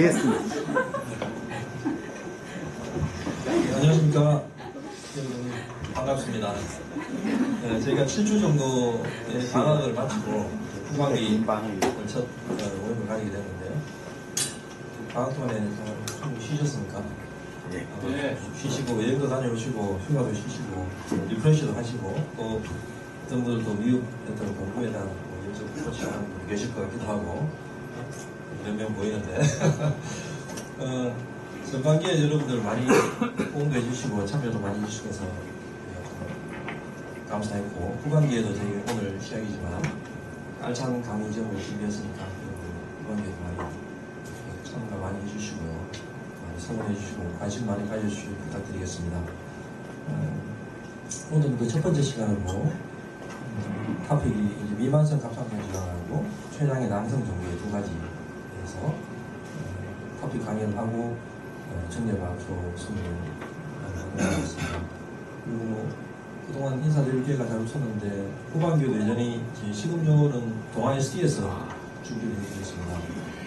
게스트. 안녕하십니까. 여러분, 반갑습니다. 네, 저희가 7주 정도의 방학을 마치고 후반기 첫 모임을 가지게 됐는데요. 방학 동안에 좀 쉬셨습니까? 네. 쉬시고, 여행도 다녀오시고, 휴가도 쉬시고, 리프레시도 하시고, 또 어떤 분들도 미국 대통령 공부에 대한 열정 프로치하는 분이 계실 것 같기도 하고, 몇 명 보이는데. 전반기에 여러분들 많이 공부해 주시고 참여도 많이 해주셔서 감사했고, 후반기에도 저희 오늘 시작이지만 알찬 강의점을 준비했으니까 후반기에도 많이 참가 많이 해주시고요, 많이 성원해 주시고 관심 많이 가져주시기 부탁드리겠습니다. 오늘 그 첫 번째 시간으로 토픽이 이제 미만성 갑상선 질환하고 췌장의 남성 종류의 두 가지에서 토픽 강의를 하고 청년과학소 수업을 하겠습니다. 그리고 그동안 인사드릴 기회가 잘 없었는데 후반기에도 여전히 시금조는 동아SD에서 준비를 해드리겠습니다.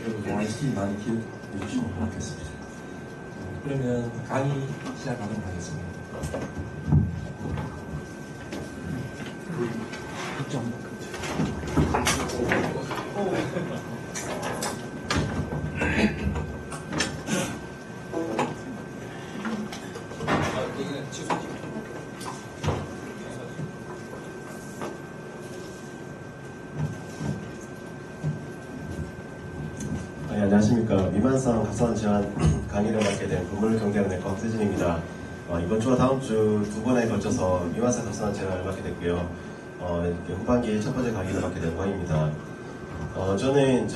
그리고 동아SD 많이 기억해 주시면 고맙겠습니다. 그러면 강의 시작하도록 하겠습니다. 안녕하십니까. 미만성 갑상선 질환 강의를 맡게 된 건물경대학내과 박세진입니다. 이번 주와 다음 주 두 번에 걸쳐서 미만성 갑상선 질환을 맡게 됐고요. 후반기 첫 번째 강의를 맡게 된 과입니다. 저는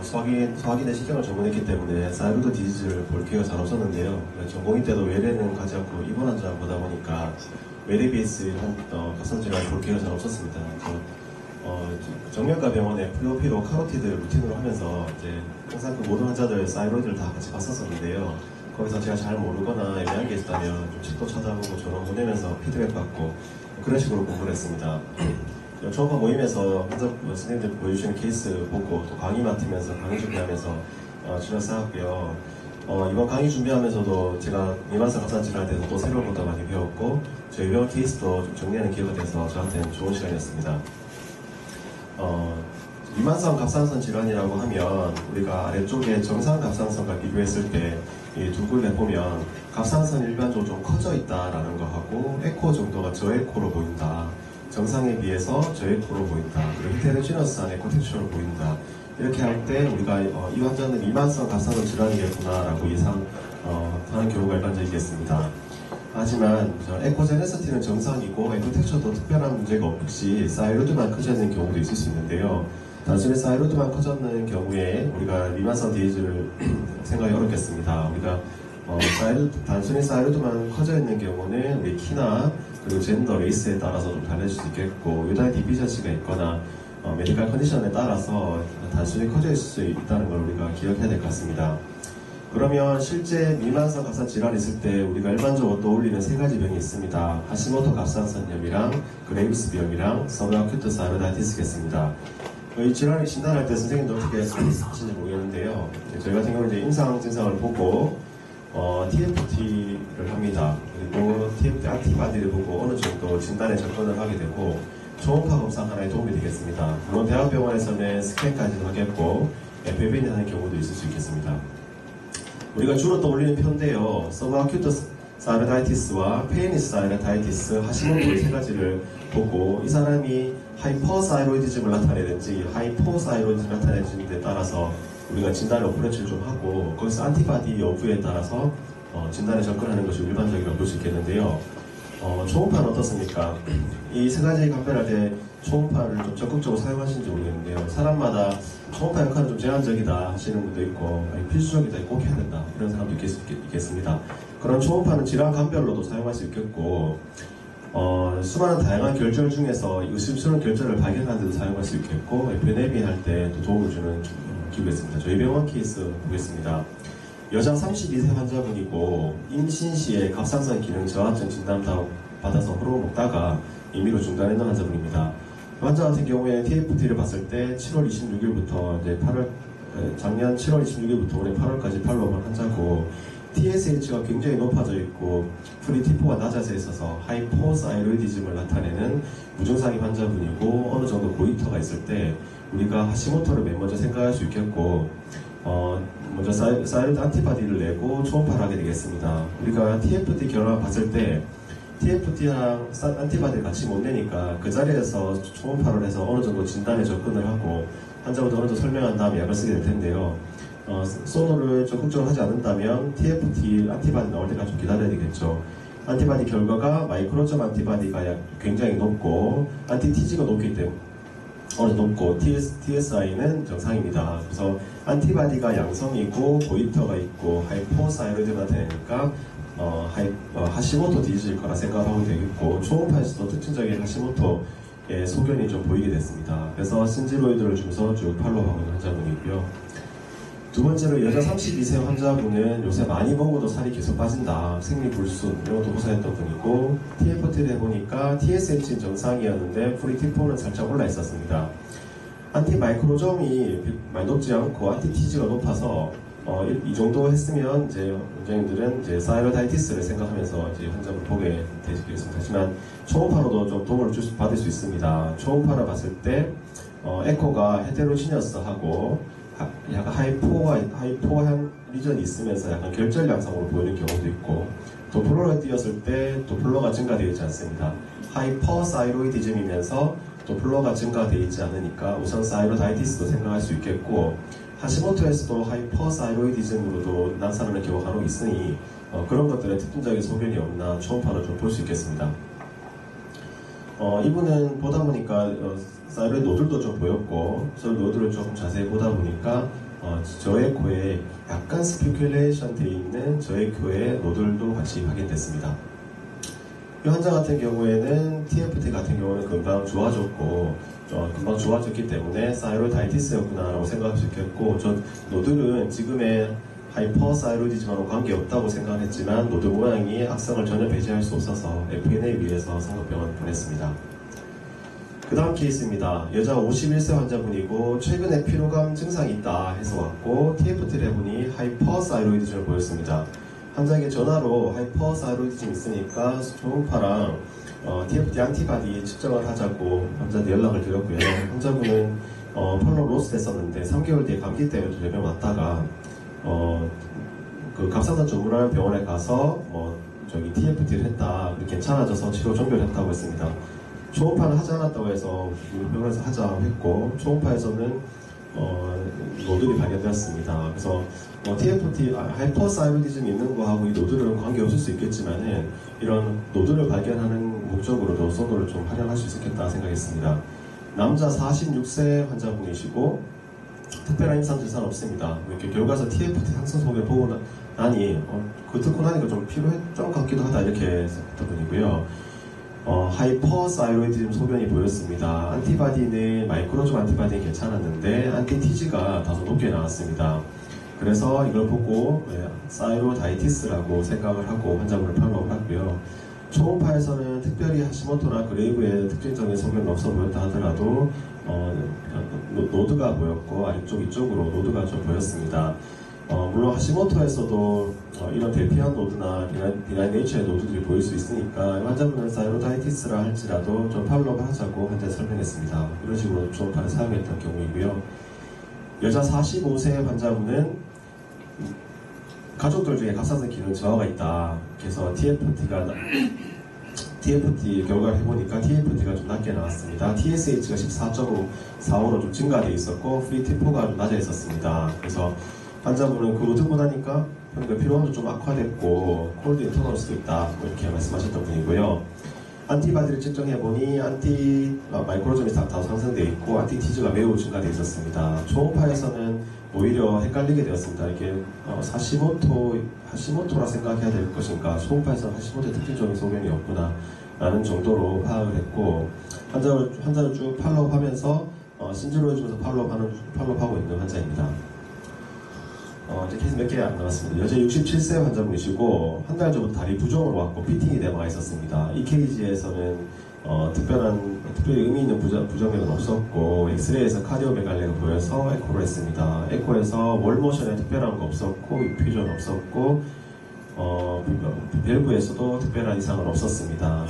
소화기 내시경을 전공했기 때문에 사이로드 디지즈를 볼 기회가 잘 없었는데요. 전공의 때도 외래는 가지 않고 입원 환자 보다 보니까 외래 베이스한 갑상선 질환을 볼 기회가 잘 없었습니다. 정형외과 병원에 플로피로 카로티드를 루틴으로 하면서 항상 그 모든 환자들 사이로이드를 다 같이 봤었는데요. 거기서 제가 잘 모르거나 애매한 게 있다면 좀 책도 찾아보고 전원 보내면서 피드백 받고 그런 식으로 공부를 했습니다. 초음파 모임에서 환자 선생님들 보여주시는 케이스 보고 또 강의 맡으면서 강의 준비하면서 진료 쌓았고요. 이번 강의 준비하면서도 제가 미만성 갑상선 질환에 대해서 또 새로운 것도 많이 배웠고 저희 병원 케이스도 좀 정리하는 기회가 돼서 저한테는 좋은 시간이었습니다. 미만성 갑상선 질환이라고 하면 우리가 아래쪽에 정상 갑상선과 비교했을 때 이 두 그림에 보면 갑상선이 일반적으로 좀 커져 있다라는 거 하고 에코 정도가 저에코로 보인다, 정상에 비해서 저에코로 보인다, 그리고 히테로지너스한 에코 텍스처로 보인다, 이렇게 할 때 우리가 이 환자는 미만성 갑상선 질환이겠구나라고 예상하는 경우가 일반적이겠습니다. 하지만 에코제네시티는 정상이고 에코 텍스처도 특별한 문제가 없이 사이로드만 커져있는 경우도 있을 수 있는데요. 단순히 사이로드만 커졌는 경우에 우리가 미만성 디지즈를 생각이 어렵겠습니다. 우리가 단순히 사이로드만 커져있는 경우는 우리 키나 그리고 젠더, 레이스에 따라서 좀 달라질 수 있겠고 유다의 디피션시가 있거나 메디컬 컨디션에 따라서 단순히 커져 있을 수 있다는 걸 우리가 기억해야 될 것 같습니다. 그러면 실제 미만성 갑상선 질환이 있을 때 우리가 일반적으로 떠올리는 세 가지 병이 있습니다. 하시모토 갑상선염이랑 그레이브스 병이랑 서브아큐트 사이로다이티스겠습니다. 이 질환을 진단할 때 선생님도 어떻게 하시는지 모르겠는데요. 저희 같은 경우는 이제 임상 증상을 보고 TFT를 합니다. 그리고 TFT 안티바디를 보고 어느 정도 진단에 접근을 하게 되고 초음파 검사 하나에 도움이 되겠습니다. 물론 대학병원에서는 스캔까지도 하겠고 배변이 하는 경우도 있을 수 있겠습니다. 우리가 주로 떠올리는 표인데요. 서브아큐트 사이로다이티스와 페니스 사이로다이티스, 하시모토 세 가지를 보고 이 사람이 하이퍼사이로이디즘을 나타내는지 하이포사이로이디즘을 나타내는지에 따라서 우리가 진단을 어프로치를 좀 하고 거기서 안티바디 여부에 따라서 진단에 접근하는 것이 일반적이라고 볼 수 있겠는데요. 초음파는 어떻습니까? 이 세 가지 감별할 때 초음파를 좀 적극적으로 사용하시는지 모르겠는데요. 사람마다 초음파 역할은 좀 제한적이다 하시는 분도 있고 필수적이다, 꼭 해야 된다 이런 사람도 있겠습니다. 그런 초음파는 질환 감별로도 사용할 수 있겠고 수많은 다양한 결절 중에서 의심스러운 결절을 발견하는 데도 사용할 수 있겠고 변내비 할 때 또 도움을 주는 기구가 있습니다. 저희 병원 케이스 보겠습니다. 여자 32세 환자분이고 임신 시에 갑상선 기능 저하증 진단 받아서 호르몬 먹다가 임의로 중단했던 환자분입니다. 환자 같은 경우에 TFT를 봤을 때 7월 26일부터 이제 8월 작년 7월 26일부터 올해 8월까지 팔로우한 환자고 TSH가 굉장히 높아져 있고 프리티포가 낮아져 있어서 하이포사이로이디즘을 나타내는 무증상인 환자분이고 어느 정도 고이터가 있을 때 우리가 하시모토를 맨 먼저 생각할 수 있겠고 먼저 사이로이드 안티바디를 내고 초음파를 하게 되겠습니다. 우리가 TFT 결과를 봤을 때 TFT랑 안티바디를 같이 못 내니까 그 자리에서 초음파를 해서 어느 정도 진단에 접근을 하고 환자부터 어느 정도 설명한 다음에 약을 쓰게 될 텐데요. 소노를 적극적으로 하지 않는다면 TFT 안티바디 나올 때까지 좀 기다려야 되겠죠. 안티바디 결과가 마이크로점 안티바디가 굉장히 높고 안티티지가 높기 때문에 어느 정도 높고 TSI는 정상입니다. 그래서 안티바디가 양성이고 고이터가 있고 하이포사이로이드가 나타내니까 하시모토 디지즈일 거라 생각을 하고 되겠고 초음파에서도 특징적인 하시모토의 소견이 좀 보이게 됐습니다. 그래서 신지로이드를 주면서 쭉 팔로우하고 있는 환자분이고요. 두 번째로 여자 32세 환자분은 요새 많이 먹어도 살이 계속 빠진다. 생리불순 이런 것도 호소했던 분이고 TFT를 해보니까 TSH는 정상이었는데 프리티포는 살짝 올라 있었습니다. 안티마이크로점이 많이 높지 않고 안티티지가 높아서 이 정도 했으면 이제 원장님들은 이제 사이로다이티스를 생각하면서 이제 환자분 보게 되겠습니다. 하지만 초음파로도 좀 도움을 받을 수 있습니다. 초음파를 봤을 때 에코가 헤테로지니어스 하고 약간 하이포한 리전이 있으면서 약간 결절 양상으로 보이는 경우도 있고 도플러를 띄었을 때 도플러가 증가되어 있지 않습니다. 하이퍼사이로이디즘이면서 도플러가 증가되어 있지 않으니까 우선 사이로다이티스도 생각할 수 있겠고 하시모토에서도 하이퍼사이로이디즘으로도 나타나는 경우가 간혹 있으니 그런 것들의 특징적인 소견이 없나 초음파로 좀 볼 수 있겠습니다. 이분은 보다 보니까 사이로이드 노들도 좀 보였고 노들을 조금 자세히 보다 보니까 저에코에 약간 스피큘레이션 되어 있는 저에코의 노들도 같이 확인됐습니다. 이 환자 같은 경우에는 TFT 같은 경우는 금방 좋아졌고 금방 좋아졌기 때문에 사이로다이티스였구나 라고 생각할 수 있겠고 저 노들은 지금의 하이퍼사이로이디즘하고 관계없다고 생각했지만 노드 모양이 악성을 전혀 배제할 수 없어서 FNA에 의해서 성급병원 보냈습니다. 그 다음 케이스입니다. 여자 51세 환자분이고 최근에 피로감 증상이 있다 해서 왔고 TFT를 해보니 하이퍼사이로이디즘을 보였습니다. 환자에게 전화로 하이퍼사이로이디즘 있으니까 초음파랑 TFT 안티바디 측정을 하자고 환자한테 연락을 드렸고요. 환자분은 펄로 로스 됐었는데 3개월 뒤에 감기 때문에 병원 왔다가 그 갑상선 전문하는 병원에 가서 TFT를 했다 괜찮아져서 치료 종료를 했다고 했습니다. 초음파는 하지 않았다고 해서 병원에서 하자고 했고 초음파에서는 노들이 발견되었습니다. 그래서 TFT 하이퍼사이로이디즘이 있는 거하고 이 노들은 관계없을 수 있겠지만은 이런 노들을 발견하는 목적으로도 소노를 좀 활용할 수 있겠다 생각했습니다. 남자 46세 환자분이시고 특별한 임상 증상 없습니다. 이렇게 결과에서 TFT 상승 소견 보고 나니 그 듣고 나니까 좀 필요했던 것 같기도 하다 이렇게 했던 분이고요. 하이퍼사이로이디즘 소견이 보였습니다. 안티바디는 마이크로점 안티바디는 괜찮았는데 안티티지가 다소 높게 나왔습니다. 그래서 이걸 보고 사이로다이티스라고 생각을 하고 환자분을 팔로우를 했고요. 초음파에서는 특별히 하시모토나 그레이브의 특징적인 소견은 없어 보였다 하더라도 노드가 보였고 아래쪽 이쪽으로 노드가 좀 보였습니다. 물론 하시모토에서도 이런 대피한 노드나 비나인 네이처의 노드들이 보일 수 있으니까 환자분은 사이로다이티스라 할지라도 좀 팔로우를 하자고 환자에 설명했습니다. 이런 식으로 초음파를 사용했던 경우이고요. 여자 45세 환자분은 가족들 중에 갑상선 기능 저하가 있다. 그래서 TFT 결과를 해보니까 TFT가 좀 낮게 나왔습니다. TSH가 14.45로 좀 증가되어 있었고 프리티포가 좀 낮아 있었습니다. 그래서 환자분은 그거 듣고 나니까 피로감도 좀 악화됐고 콜드 인터널 수도 있다 이렇게 말씀하셨던 분이고요. 안티바디를 측정해보니 마이크로점이 다 상승되어 있고 안티티즈가 매우 증가되어 있었습니다. 초음파에서는 오히려 헷갈리게 되었습니다. 이게 하시모토라 생각해야 될 것인가 초음파에서 하시모토의 특징적인 소견이 없구나 라는 정도로 파악을 했고 환자를 쭉 팔로우하면서 신지로해주면서 팔로우하고 있는 환자입니다. 이제 케이스 몇 개 안 남았습니다. 여자 67세 환자분이시고 한 달 전부터 다리 부종으로 왔고 피팅이 되어 있었습니다. 이 케이지에서는 특별히 의미 있는 부정맥은 없었고, 엑스레이에서 카디오메갈리가 보여서 에코를 했습니다. 에코에서 월모션에 특별한 거 없었고, 퓨전 없었고, 밸브에서도 특별한 이상은 없었습니다.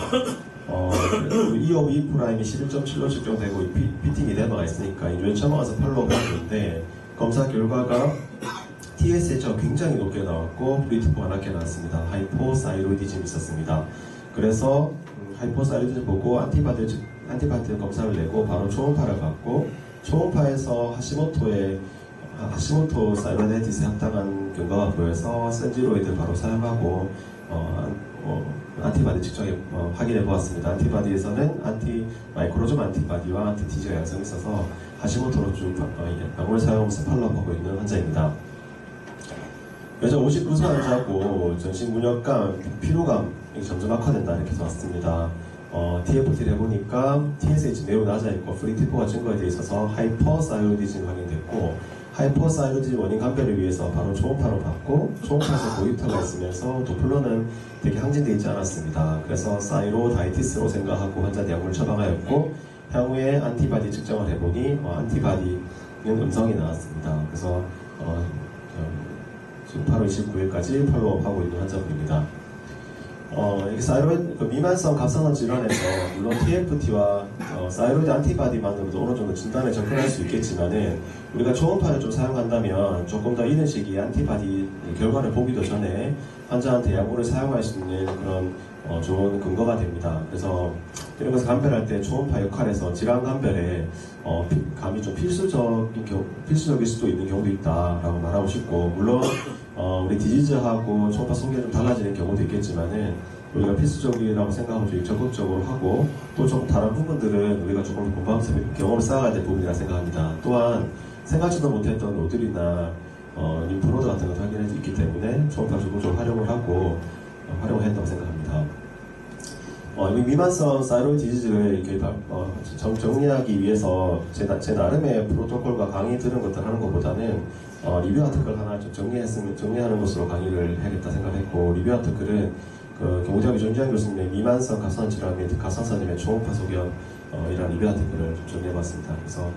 252 프라임이 11.7로 측정되고 피팅 이데마가 있으니까 인조에 처먹어서 팔로우가 했는데, 검사 결과가 TSH가 굉장히 높게 나왔고 브리티포가 낮게 나왔습니다. 하이포사이로이디즘이 있었습니다. 그래서 하이포사이로이디즘 보고 안티바디 검사를 내고 바로 초음파를 받고, 초음파에서 하시모토 사이로이디티스에 합당한 경과가 보여서 센지로이드를 바로 사용하고 안티바디 측정에 확인해 보았습니다. 안티바디에서는 마이크로즘 안티바디와 안티티지가 양성이 있어서 하시모토로 쭉 약물을 사용하면서 팔로우하고 있는 환자입니다. 여자 59세 환자고 전신 문역감, 피로감 점점 악화된다 이렇게 나왔습니다. TFT를 해보니까 TSH 매우 낮아있고 프리티포가 증거되어 있어서 하이퍼사이로디즘이 확인됐고, 하이퍼사이로디즘 원인 감별을 위해서 바로 초음파로 받고, 초음파에서 고유터가 있으면서 도플러는 되게 항진되어 있지 않았습니다. 그래서 사이로다이티스로 생각하고 환자한테 약물을 처방하였고, 향후에 안티바디 측정을 해보니 안티바디는 음성이 나왔습니다. 그래서 지금 8월 29일까지 팔로우업하고 있는 환자분입니다. 사이로이드 미만성 갑상선 질환에서 물론 TFT와 사이로이드 안티바디만으로도 어느 정도 진단에 접근할 수 있겠지만은, 우리가 초음파를 좀 사용한다면 조금 더 이른 시기에 안티바디 결과를 보기도 전에 환자한테 약물을 사용할 수 있는 그런 좋은 근거가 됩니다. 그래서 이런 것을 감별할 때 초음파 역할에서 질환 감별에 감이 좀 필수적일 수도 있는 경우도 있다라고 말하고 싶고, 물론 우리 디지즈하고 초음파 소개가 좀 달라지는 경우도 있겠지만은 우리가 필수적이라고 생각하고 좀 적극적으로 하고, 또 조금 다른 부분들은 우리가 조금 공부하면서 경험을 쌓아가야 될 부분이라 생각합니다. 또한 생각지도 못했던 노들이나 림프노드 같은 것도 확인할 수 있기 때문에 초음파 적극적으로 활용을 한다고 생각합니다. 이 미만성 사이로이드 디지즈를 이렇게 정리하기 위해서 제 나름의 프로토콜과 강의 들은 것들 하는 것보다는 리뷰 아티클 하나 좀 정리하는 것으로 강의를 해야겠다 생각했고, 리뷰 아티클은 경북대학교 전지현 교수님의 미만성 갑상선 질환 및 갑상선염의 초음파 소견이라는 리뷰 아티클을 좀 정리해봤습니다. 그래서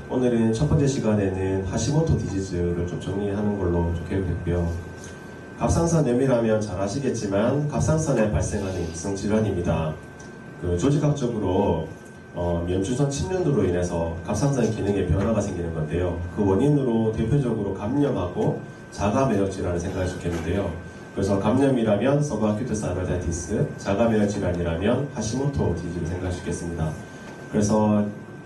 오늘은 첫 번째 시간에는 하시모토 디지즈를 좀 정리하는 걸로 좀 계획했고요. 갑상선염이라면 잘 아시겠지만 갑상선에 발생하는 입성 질환입니다. 조직학적으로 면주선 침륜으로 인해서 갑상선 기능에 변화가 생기는 건데요. 그 원인으로 대표적으로 감염하고 자가면역 질환을 생각할 수 있겠는데요. 그래서 감염이라면 서브아큐트 사이로다이티스, 자가면역 질환이라면 하시모토 디지즈를 생각할 수 있겠습니다. 그래서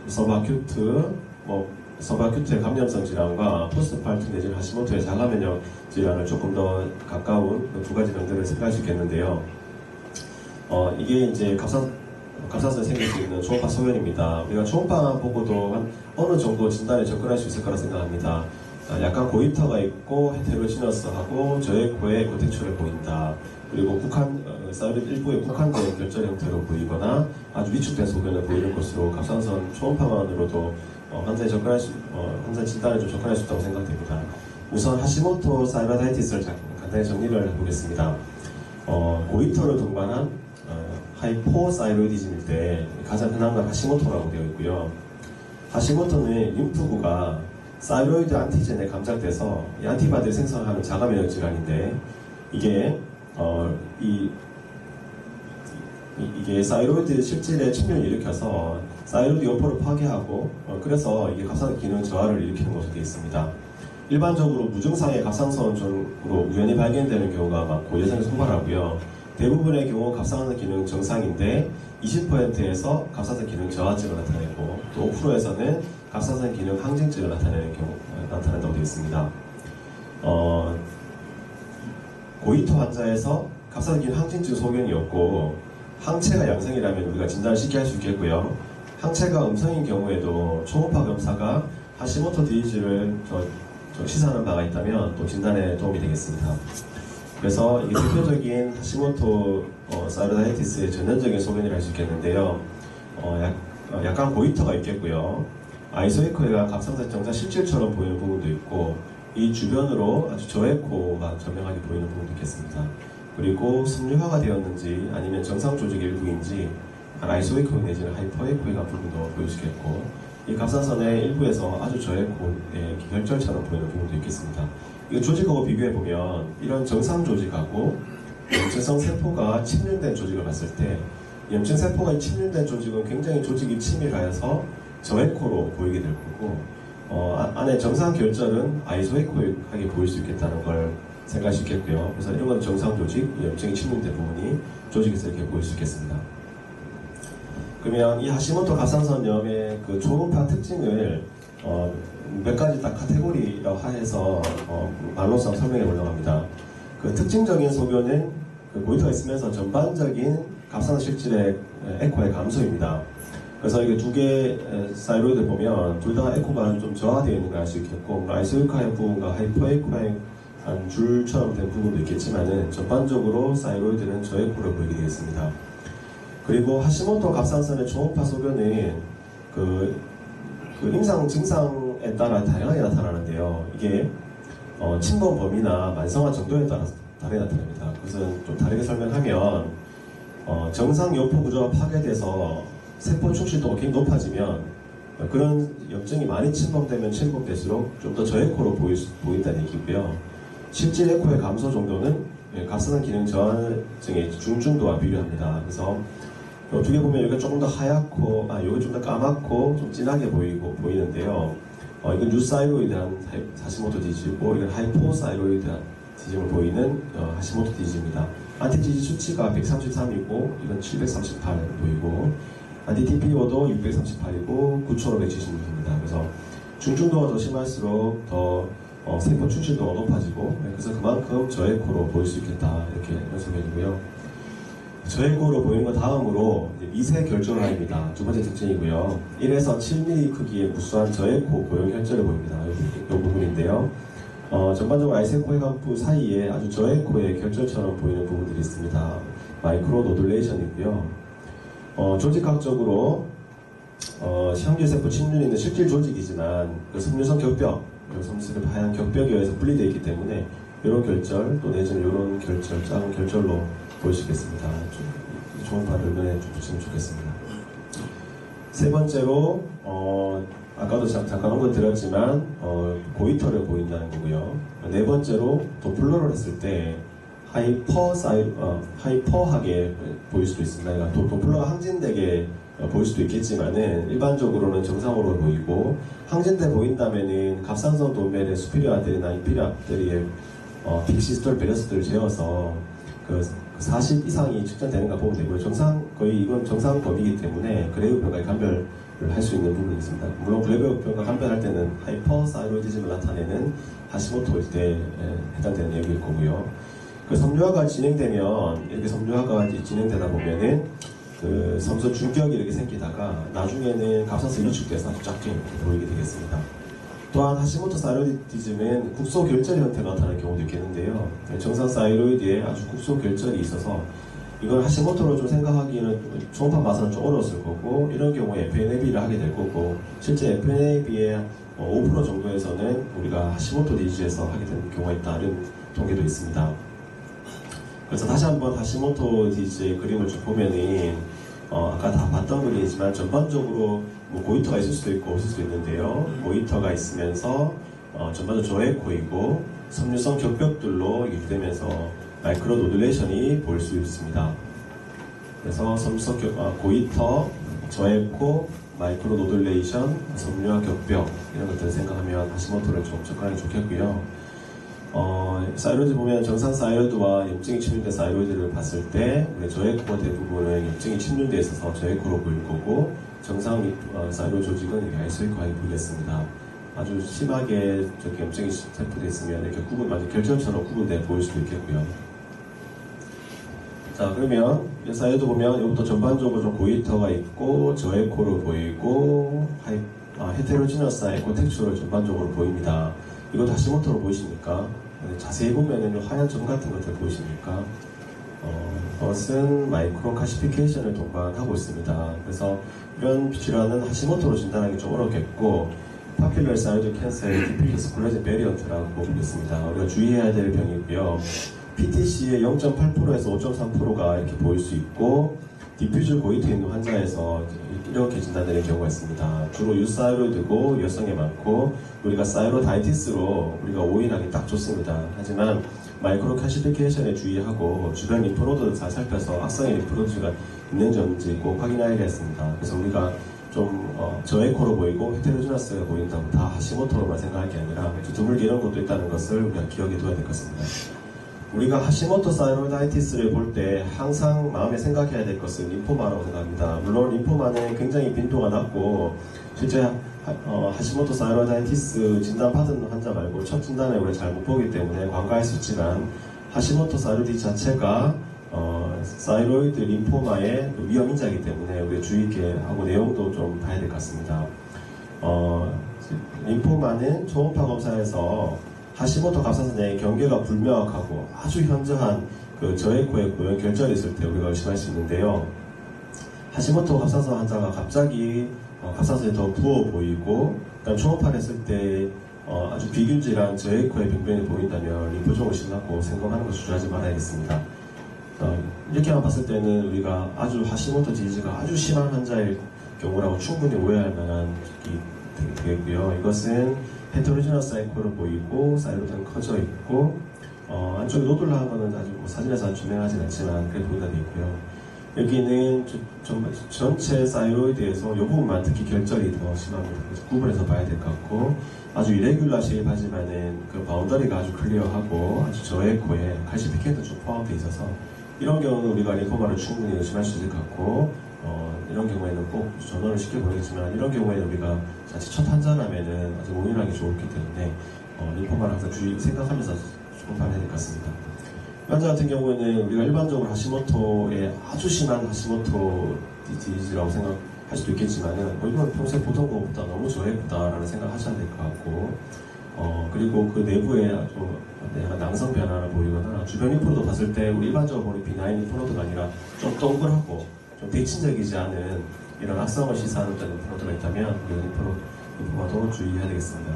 서브아큐트의 감염성 질환과 포스트팔툼 내지는 하시모토의 자가면역 질환을 조금 더 가까운 두 가지 병들을 생각할 수 있겠는데요. 이게 이제 갑상선에 생길 수 있는 초음파 소견입니다. 우리가 초음파 보고도 어느 정도 진단에 접근할 수 있을 거라 생각합니다. 약간 고이터가 있고 헤테로지너스하고 저에코의 고텍출을 보인다. 그리고 사이로이드 일부에 국한된 결절 형태로 보이거나 아주 위축된 소견을 보이는 것으로 갑상선 초음파만으로도 환자 진단에 좀 접근할 수 있다고 생각됩니다. 우선 하시모토 사이로다이티스를 간단히 정리를 해보겠습니다. 고이터를 동반한 하이포사이로이디즘일 때 가장 흔한 건 하시모토라고 되어 있고요. 하시모토는 림프구가 사이로이드 안티젠에 감작돼서 이 안티바디를 생성하는 자가면역 질환인데, 이게 이게 사이로이드 실질의 침륜을 일으켜서 사이로이드 요포를 파괴하고 그래서 이게 갑상선 기능 저하를 일으키는 것으로 되어 있습니다. 일반적으로 무증상의 갑상선으로 우연히 발견되는 경우가 많고 여성에서 호발하고요. 대부분의 경우 갑상선 기능 정상인데 20%에서 갑상선 기능 저하증을 나타내고 또 5%에서는 갑상선 기능 항진증을 나타낸다고 되어 있습니다. 고이토 환자에서 갑상선 기능 항진증 소견이었고 항체가 양성이라면 우리가 진단을 쉽게 할 수 있겠고요. 항체가 음성인 경우에도 초음파 검사가 하시모토 디지즈를 시사하는 바가 있다면 또 진단에 도움이 되겠습니다. 그래서 이게 대표적인 하시모토 사이로다이티스의 전형적인 소견이라 할 수 있겠는데요. 약간 고이터가 있겠고요. 아이소에코가 갑상선 정상 실질처럼 보이는 부분도 있고, 이 주변으로 아주 저에코가 전명하게 보이는 부분도 있겠습니다. 그리고 섬유화가 되었는지 아니면 정상 조직 일부인지 아이소에코 내지는 하이퍼에코가 부분도 보일 수 있겠고, 이 갑상선의 일부에서 아주 저에코의 결절처럼 보이는 부분도 있겠습니다. 이 조직하고 비교해보면 이런 정상 조직하고 염증성 세포가 침륜된 조직을 봤을 때, 염증세포가 침륜된 조직은 굉장히 조직이 치밀하여서 저에코로 보이게 될 거고, 안에 정상 결절은 아이소에코하게 보일 수 있겠다는 걸 생각할 수 있겠고요. 그래서 이런 건 정상 조직, 염증이 침륜된 부분이 조직에서 이렇게 보일 수 있겠습니다. 그러면 이 하시모토 갑상선염의 그 초음파 특징을 몇 가지 딱 카테고리라고 해서 말로써 설명해 보려고 합니다. 그 특징적인 소견은 그 모니터가 있으면서 전반적인 갑상선 실질의 에코의 감소입니다. 그래서 이게 두 개 사이로이드를 보면 둘 다 에코가 좀 저하되어 있는 걸 알 수 있겠고, 아이소에코의 부분과 하이퍼에코의 한 줄처럼 된 부분도 있겠지만은 전반적으로 사이로이드는 저에코로 보이게 되겠습니다. 그리고 하시모토 갑상선의 초음파 소견은 그 임상 증상에 따라 다양하게 나타나는데요. 이게 침범 범위나 만성화 정도에 따라 다르게 나타납니다. 그것은 좀 다르게 설명하면 정상 요포 구조가 파괴돼서 세포 축실도가 굉장히 높아지면 그런 염증이 많이 침범되면 침범될수록 좀 더 저에코로 보인다는 얘기고요. 실질 에코의 감소 정도는 갑상선 기능 저하증의 중증도와 비례합니다. 그래서 두 개 보면 여기가 조금 더 하얗고, 여기 좀 더 까맣고 좀 진하게 보이는데요. 이건 유사이로이드한 하시모토 디지고, 이건 하이포사이로이드한 디즘을 보이는 하시모토 디지입니다. 안티티지 수치가 133이고, 이건 738 보이고, 안티TPO도 638이고, 9576입니다. 그래서 중증도가 더 심할수록 더 세포 축실도가 높아지고, 그래서 그만큼 저에코로 보일 수 있겠다, 이렇게 연습해주고요. 저에코로 보이는 것 다음으로 미세 결절화입니다. 두 번째 특징이고요. 1에서 7mm 크기의 무수한 저에코 고형 혈전을 보입니다. 이 부분인데요. 전반적으로 아이세코 해관부 사이에 아주 저에코의 결절처럼 보이는 부분들이 있습니다. 마이크로 노듈레이션이고요. 조직학적으로 형질세포 침륜이 있는 실질 조직이지만 그 섬유성 격벽, 섬유성 하얀 격벽에 의해서 분리되어 있기 때문에 이런 결절, 또 내지는 이런 결절, 작은 결절로 보이시겠습니다. 초음파를 눈에 좀 붙이면 좋겠습니다. 세 번째로 아까도 잠깐 언급드렸지만 고이터를 보인다는 거고요. 네 번째로 도플러를 했을 때 하이퍼하게 보일 수도 있습니다. 그러니까 도플러가 항진되게 보일 수도 있겠지만은 일반적으로는 정상으로 보이고, 항진돼 보인다면은 갑상선 도멜의 수피리어 아테리나 인피리어 아테리의 빅시스톨 베러스들을 재어서 그 40 이상이 측정되는가 보면 되고요. 거의 이건 정상 범위이기 때문에 그레이브 병가에 감별을 할 수 있는 부분이 있습니다. 물론 그레이브 병가 감별할 때는 하이퍼사이로이디즘을 나타내는 하시모토일 때 해당되는 내용일 거고요. 그 섬유화가 진행되면, 이렇게 섬유화가 진행되다 보면은 그 섬선 중격이 이렇게 생기다가 나중에는 갑상선이 위축돼서 아주 작게 보이게 되겠습니다. 또한 하시모토 사이로이디즘은 국소 결절의 형태가 나타나는 경우도 있겠는데요. 정상 사이로이드에 아주 국소 결절이 있어서 이걸 하시모토로 좀 생각하기는 초음파 봐서는 좀 어려웠을 거고, 이런 경우에 FNAB를 하게 될 거고, 실제 FNAB의 5% 정도에서는 우리가 하시모토 디지에서 하게 되는 경우가 있다는 통계도 있습니다. 그래서 다시 한번 하시모토 디지의 그림을 좀 보면은 아까 다 봤던 그림이지만 전반적으로 고이터가 있을 수도 있고 없을 수도 있는데요. 고이터가 있으면서 전반적으로 저에코이고 섬유성 격벽들로 유지되면서 마이크로 노듈레이션이 보일 수 있습니다. 그래서 섬유성 고이터, 저에코, 마이크로 노듈레이션, 섬유화 격벽 이런 것들을 생각하면 하시모토를 좀 접근하기 좋겠고요. 사이로이드 보면 정상 사이로이드와 염증이 침륜된 사이로이드를 봤을 때 저에코 대부분은 염증이 침륜되어 있어서 저에코로 보일 거고, 정상 사이로이드 조직은 아이소에코하게 보이겠습니다. 아주 심하게 염증이 세포되어 있으면 이렇게 완전 결절처럼 구분돼 보일 수도 있겠고요. 자, 그러면 사이로이드 보면 이것도 전반적으로 좀 고이터가 있고 저에코로 보이고 헤테로지너스 에코 텍스처를 전반적으로 보입니다. 이것도 하시모토로 보이십니까? 자세히 보면 하얀 점 같은 것들 보이십니까? 그것은 마이크로 카시피케이션을 동반하고 있습니다. 그래서 이런 질환은 하시모토로 진단하기 좀 어렵겠고, 파퓰러 사이로이드 캔서의 디피러스 콜라겐 베리언트라고 보겠습니다. 우리가 주의해야 될 병이고요. PTC의 0.8%에서 5.3%가 이렇게 보일 수 있고, 디퓨즈 고이트 있는 환자에서 이렇게 진단되는 경우가 있습니다. 주로 유사이로이드고 여성에 많고 우리가 사이로다이티스로 우리가 오인하기 딱 좋습니다. 하지만 마이크로 칼시피케이션에 주의하고 주변 림프노드를 잘 살펴서 악성의 림프노드가 있는지 없는지 꼭 확인해야겠습니다. 그래서 우리가 좀 저에코로 보이고 헤테로지너스가 보인다고 다 하시모토로만 생각할 게 아니라 드물게 이런 것도 있다는 것을 우리가 기억해 둬야 될 것 같습니다. 우리가 하시모토 사이로다이티스를 볼 때 항상 마음에 생각해야 될 것은 림포마라고 생각합니다. 물론 림포마는 굉장히 빈도가 낮고 실제 하시모토 사이로다이티스 진단받은 환자 말고 첫 진단에 우리가 잘 못 보기 때문에 관가할 수 있지만 하시모토 사이로디 자체가 사이로이드 림포마의 위험 인자이기 때문에 우리가 주의 있게 하고 내용도 좀 봐야 될 것 같습니다. 림포마는 초음파 검사에서 하시모토 갑상선의 경계가 불명확하고 아주 현저한 그 저에코의 고형 결절이 있을 때 우리가 의심할 수 있는데요. 하시모토 갑상선 환자가 갑자기 갑상선이 더 부어 보이고 그다음 초음파를 했을 때 아주 비균질한 저에코의 병변이 보인다면 림프종을 심하고 생각하는 것을 주저하지 말아야겠습니다. 이렇게만 봤을 때는 우리가 아주 하시모토 디지즈가 아주 심한 환자일 경우라고 충분히 오해할 만한 되겠고요. 이것은 헤테로지너스 에코로 보이고 사이로드는 커져 있고 안쪽에 노들나한 거는 아주 사진에서 조명하진 않지만 그래 보이다 되고요. 여기는 전체 사이로이드에서 이 부분만 특히 결절이 더 심합니다. 그래서 구분해서 봐야 될 것 같고 아주 이레귤라 쉐입하지만은 그 바운더리가 아주 클리어하고 아주 저에코에 칼시피케이도 좀 포함되어 있어서 이런 경우는 우리가 림포마를 충분히 의심할 수 있을 것 같고 이런 경우에는 꼭 전원을 시켜보겠지만 이런 경우에는 우리가 자칫 첫 환자라면은 아주 오인하기 좋기 때문에 림포마를 항상 생각하면서 초음파를 해야 될 것 같습니다. 환자 같은 경우에는 우리가 일반적으로 하시모토의 아주 심한 하시모토 디지즈라고 생각할 수도 있겠지만은 이건 평소에 보던 것보다 너무 저해보다라는 생각을 하셔야 될 것 같고 그리고 그 내부에 아주 약간 낭성 변화를 보이거나 주변 림프노드 봤을 때 우리 일반적으로 보는 비나인 림프노드가 아니라 좀 동그랗고 좀 대칭적이지 않은 이런 악성을 시사하는 어떤 림프노드가 있다면 우리 림프마도 주의해야 되겠습니다.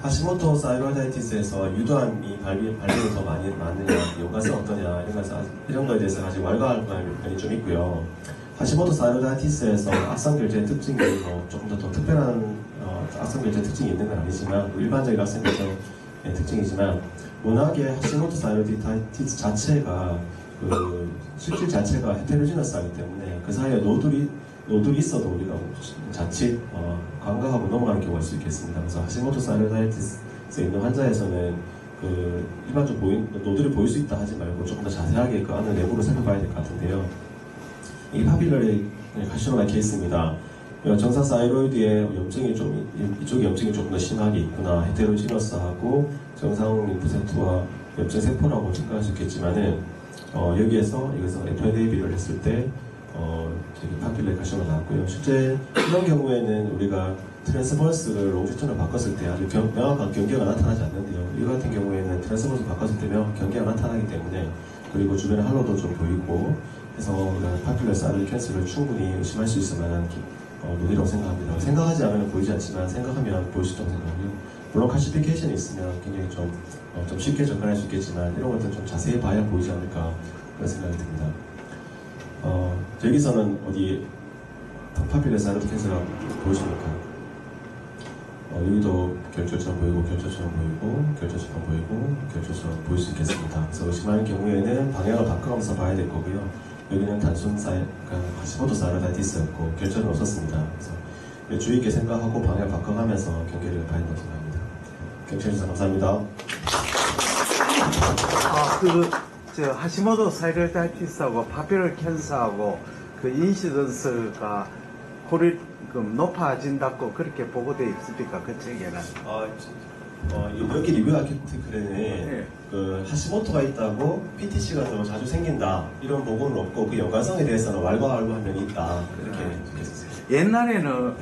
하시모토 사이로이다이티스에서 유도암이 발병이 더 많이 많느냐, 연관성 어떠냐 이런 거에 대해서 아직 왈가할 면이 좀 있고요. 하시모토 사이로이다이티스에서 악성결제 특징이 조금 더 특별한 악성결제 특징이 있는 건 아니지만 일반적인 악성결제 특징이지만 워낙에 하시모토 사이로이다이티스 자체가 그 실질 자체가 헤테로지너스하기 때문에 그 사이에 노들이 있어도 우리가 자칫 간과하고 넘어가는 경우가 있을 수 있겠습니다. 그래서 하시모토 사이로이다이티스에 있는 환자에서는 그 일반적으로 노들이 보일 수 있다 하지 말고 조금 더 자세하게 그 안을 내부를 살펴봐야 될 것 같은데요. 이 파빌러리 카시노마 케이스입니다. 정상 사이로이드의 염증이 이쪽에 염증이 조금 더 심하게 있구나, 헤테로지너스하고 정상 림프세포와 염증 세포라고 생각할 수 있겠지만은 여기에서 FA 대비를 했을 때 파필레 카시노마 나왔고요. 실제 이런 경우에는 우리가 트랜스버스를 롱지턴으로 바꿨을 때 아주 명확한 경계가 나타나지 않는데요. 이 같은 경우에는 트랜스버스 바꿨을 때 명확한 경계가 나타나기 때문에 그리고 주변에 할로도 좀 보이고 해서 우리가 파필레 사이로이 캔서를 충분히 의심할 수 있을 만한 논이라고 생각합니다. 생각하지 않으면 보이지 않지만 생각하면 보일 수 있다고 생각하고요. 물론 칼시피케이션이 있으면 굉장히 좀 쉽게 접근할 수 있겠지만 이런 것들은 좀 자세히 봐야 보이지 않을까 그런 생각이 듭니다. 여기서는 어디 파필레 사이로이 캔서가 보이십니까? 여기도 결절처럼 보이고 결절처럼 보이고 결절처럼 보이고 결절처럼 보일 수 있겠습니다. 그래서 의심하는 경우에는 방향을 바꿔가면서 봐야 될 거고요. 여기는 단순 하시모토 사이로이다이티스였고 결절은 없었습니다. 그래서 주의 있게 생각하고 방향을 바꿔가면서 경계를 봐야 된다고 생각합니다. 경청해주셔서 감사합니다. 하시모토 사이로이다이티스하고 파피럴 캔서하고 그 인시던스가 높아진다고 그렇게 보고되어 있습니까? 그 책에는? 여기 리뷰 아티클에는 그 하시모토가 있다고 PTC가 더 자주 생긴다 이런 보고는 없고 그 연관성에 대해서는 왈가왈부한 면이 있다 이렇게 적혀있었어요. 옛날에는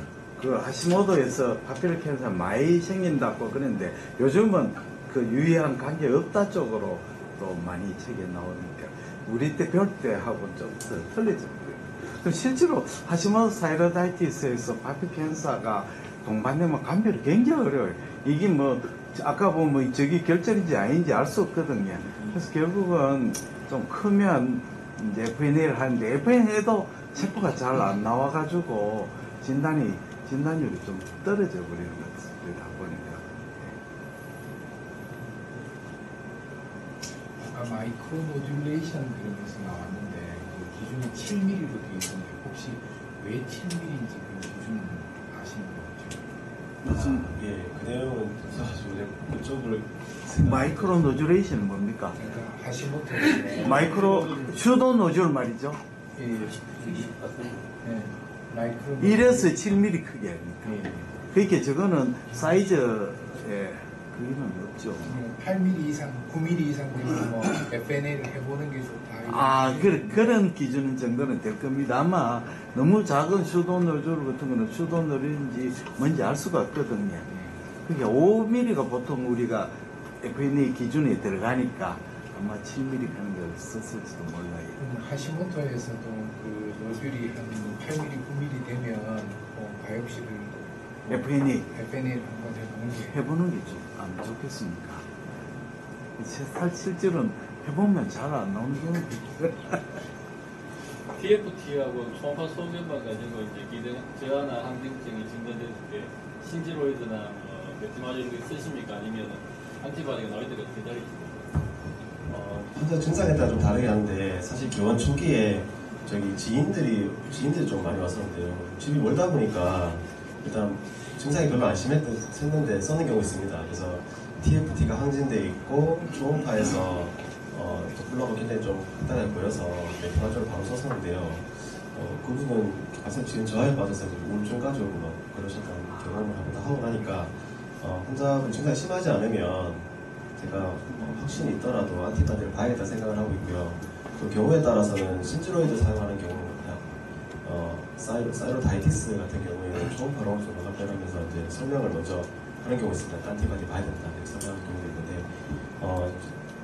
그 하시모토에서 파피럴 캔서 많이 생긴다고 그랬는데 요즘은 그 유의한 관계 없다 쪽으로 또 많이 책에 나오니까 우리 때 배울 때하고 좀 틀리죠. 실제로 하시모토 사이로이다이티스에서 파피럴 캔서가 동반되면 감별이 굉장히 어려워요. 이게 아까 보면 저기 결절인지 아닌지 알 수 없거든요. 그래서 결국은 좀 크면 이제 FNA를 하는데 FNA도 세포가 잘 안 나와가지고 진단율이 좀 떨어져 버리는 거다 보니까. 아까 마이크로 모듈레이션 그런 것이 나왔는데 그 기준이 7mm로 되어 있는데 혹시 왜 7mm인지 그 기준 아시는 분 무슨 예, 그 내용은 사실 그쪽을 마이크로 노듈레이션은 뭡니까? 그러니까 하시모토 마이크로 슈도 노즐 말이죠. 예, 예, 마이크로 이래서 7mm 크게 합니까? 예, 그러니까 저거는 사이즈에 그게는 없죠. 8mm 이상, 9mm 이상 되면 뭐 FNA를 해보는 게 좋다. 아, 그런 기준 정도는 될 겁니다. 아마 너무 작은 슈도 노즐 같은 거는 슈도 노즐인지 뭔지 알 수가 없거든요. 그러니까 5mm가 보통 우리가 FNA 기준에 들어가니까 아마 7mm 하는 걸 썼을지도 몰라요. 하시모토에서도 그 노즐이 한 8mm, 9mm 되면 바이옵시를 FNA FNA를 한번 해보는 게 해보는 게 안 좋겠습니까? 실제로는 해보면 잘 안 나오는 경우도 있어요. TFT하고 초음파 소견만 가지고 이제 기능 저하나 항생증이 진단됐을 때 신지로이드나 메트마저 이렇게 쓰십니까? 아니면 안티바디가 나올 때까지 기다리십니까? 환자 증상에 따라 좀 다르게 하는데 사실 개원 초기에 지인들이 좀 많이 왔었는데요. 집이 멀다 보니까 일단 증상이 별로 안 심했는데 써는 경우 있습니다. 그래서 TFT가 항진돼 있고 초음파에서 도플러가 굉장히 좀 간단해 보여서 메트마저를 바로 썼었는데요. 그분은 가서 지금 저하에 빠져서 우울증까지 오고 막 그러셨던 경험을 하고 나니까 환자분 증상이 심하지 않으면 제가 확신이 있더라도 안티바디를 봐야겠다 생각을 하고 있고요. 그 경우에 따라서는 신지로이드 사용하는 경우는 그냥 사이로다이티스 같은 경우에는 초음파로 좀 연락되면서 이제 설명을 먼저 하는 경우가 있습니다. 안티바디 봐야 된다 이렇게 설명하는 경우가 있는데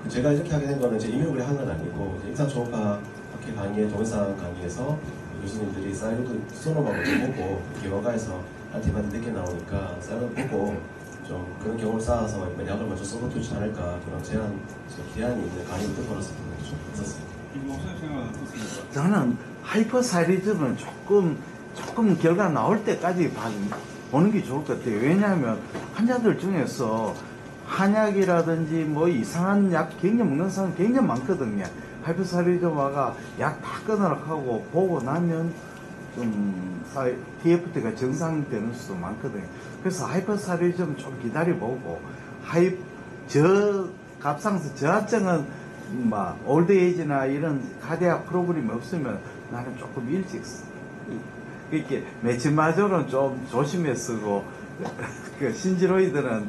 제가 이렇게 하게 된 거는 제 이명을 한 건 아니고 임상 초음파 학회 강의에 동영상 강의에서 교수님들이 사이로도소노마 먼저 보고 기어가에서 안티바디 늦게 나오니까 사이로도 보고 좀 그런 경험을 쌓아서 약을 먼저 써도 좋지 않을까 그런 기한이 있는 강의를 듣고 나서 좀 있었습니다. 김동선 생각은 어떻습니까? 저는 하이퍼사이리즘은 조금 결과 나올 때까지 보는 게 좋을 것 같아요. 왜냐하면 환자들 중에서 한약이라든지 뭐 이상한 약 굉장히 먹는 사람 굉장히 많거든요. 하이퍼사이리즘화가 약 다 끊으라고 하고 보고 나면 좀 TFT가 정상되는 수도 많거든요. 그래서 하이퍼사이리즘 좀 기다려보고 갑상선 저하증은 올드에이지나 이런 카디악 프로그램이 없으면 나는 조금 일찍 이렇게 메치마졸은 좀 조심해 쓰고 그 신지로이드는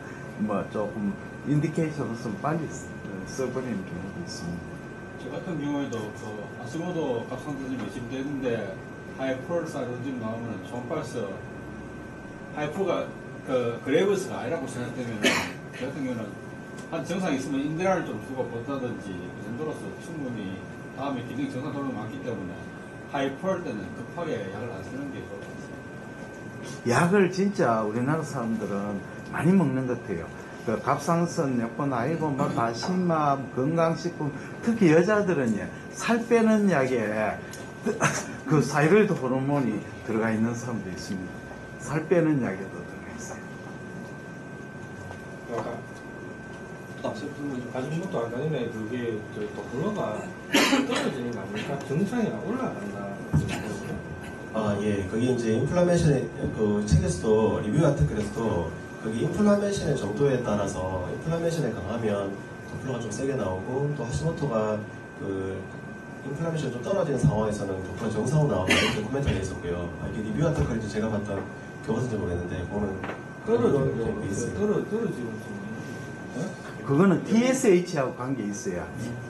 조금 인디케이션 없으면 빨리 써버리는 경우도 있습니다. 저 같은 경우에도 그 아스모도 갑상선이 매진되는데 하이퍼사이로즘 나오면 초음파에서 하이퍼가 그레이브스가 아니라고 생각되면 저 같은 경우는 한 증상이 있으면 인디라를 좀 주고 본다든지 그 정도로서 충분히 다음에 기능이 정상 돌아오는 많기 때문에 하이퍼할 때는 급하게 약을 안 쓰는 게 좋을 것 같습니다. 약을 진짜 우리나라 사람들은 많이 먹는 것 같아요. 그 갑상선 약뿐 아니고 다시마, 건강식품, 특히 여자들은 살 빼는 약에 그 사이로이드 호르몬이 들어가 있는 사람도 있습니다. 살 빼는 약에도 들어가 있어요. 가진 것도 아까 전에 그게 도플러가 떨어지는 거 아닙니까? 정상이 올라간다. 예. 거기 이제 인플라메이션, 그 책에서도 리뷰 아티클에서도 거기 인플라메이션의 정도에 따라서 인플라메이션에 강하면 도플러가 좀 세게 나오고 또 하시모토가 그 인플라메이션이 좀 떨어지는 상황에서는 도플러 정상으로 나오는 이렇게 코멘트가 있었고요. 이게 리뷰 아티클인지 제가 봤던 교과서인지 모르겠는데 그거는 떨어지고 그거는 TSH하고 관계 있어요.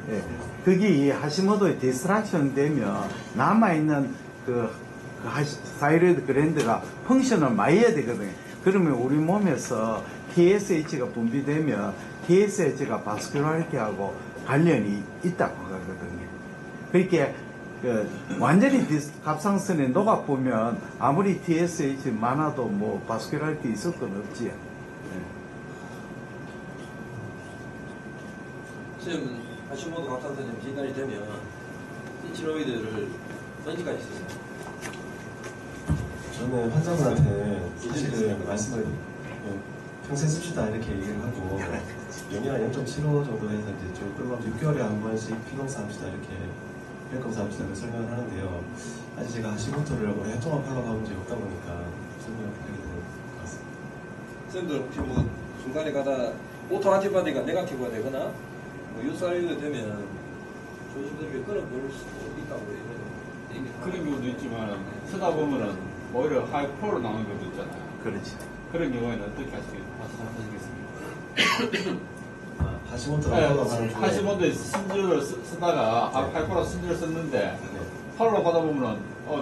예. 거기 하시모토의 디스트랙션 되면 남아있는 사이로이드 그랜드가 펑션을 마해야 되거든요. 그러면 우리 몸에서 TSH가 분비되면 TSH가 바스큘라리티하고 관련이 있다고 하거든요. 그러니까 완전히 갑상선에 녹아보면 아무리 TSH 많아도 바스큘라리티 있을 건 없지요. 지금 하시모토 갑상선염 진단이 되면 스티로이드를 언제까지 쓰세요? 저는 환자분한테 사실은 말씀을 평생 씁시다 이렇게 얘기를 하고 영양 0.75 정도 해서 이제 좀 끌고 6개월에 한 번씩 피검사 합시다 이렇게 혈 검사 합시다 이렇게 설명을 하는데요. 아직 제가 하시모토를 오랫동안 팔로우 가본 적이 없다 보니까 설명을 하게 되는 것 같습니다. 쌤들 혹시 뭐 중간에 가다 오토 안티바디가 네거티브가 되거나 뭐 유사율이 되면 조심스럽게 끊어볼 수도 있다고 얘기합니다. 그런 경우도 있지만 쓰다 보면은 오히려 하이퍼로 나오는 경우도 있잖아요. 그렇죠. 그런 경우에는 어떻게 하시겠습니까? 하시모토를 팔로우 가는 중에 하시모토에 신주를 쓰다가 하이퍼로 신주를 썼는데 팔로우 가다 보면은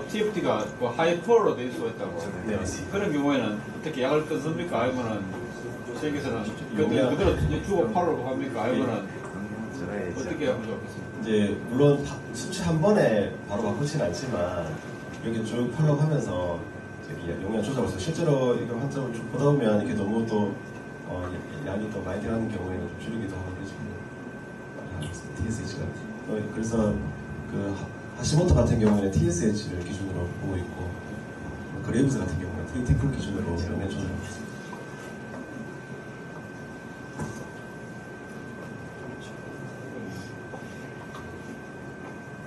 TFT가 그 하이퍼로 될 수가 있다고. 네, 맞습니다. 그런 경우에는 어떻게 약을 끊습니까? 아니면은 저기서는 그대로 주고 팔로우 합니까? 아니면은 어떻게 하면 좋겠습니까? 이제 물론 수치 한 번에 바로 바꾸지는 않지만 이렇게 쭉 팔로우 하면서 용량 조절을 해서 실제로 이거 환자를 쭉 보다 보면 이게 너무 또 양이 또 많이 들어가는 경우에는 좀 줄이기도 하고 그래서 TSH가 그래서 그 하시모토 같은 경우에는 TSH를 기준으로 보고 있고 그레이브스 같은 경우는 트리티풀 기준으로 용량 조절하고 있습니다.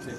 네.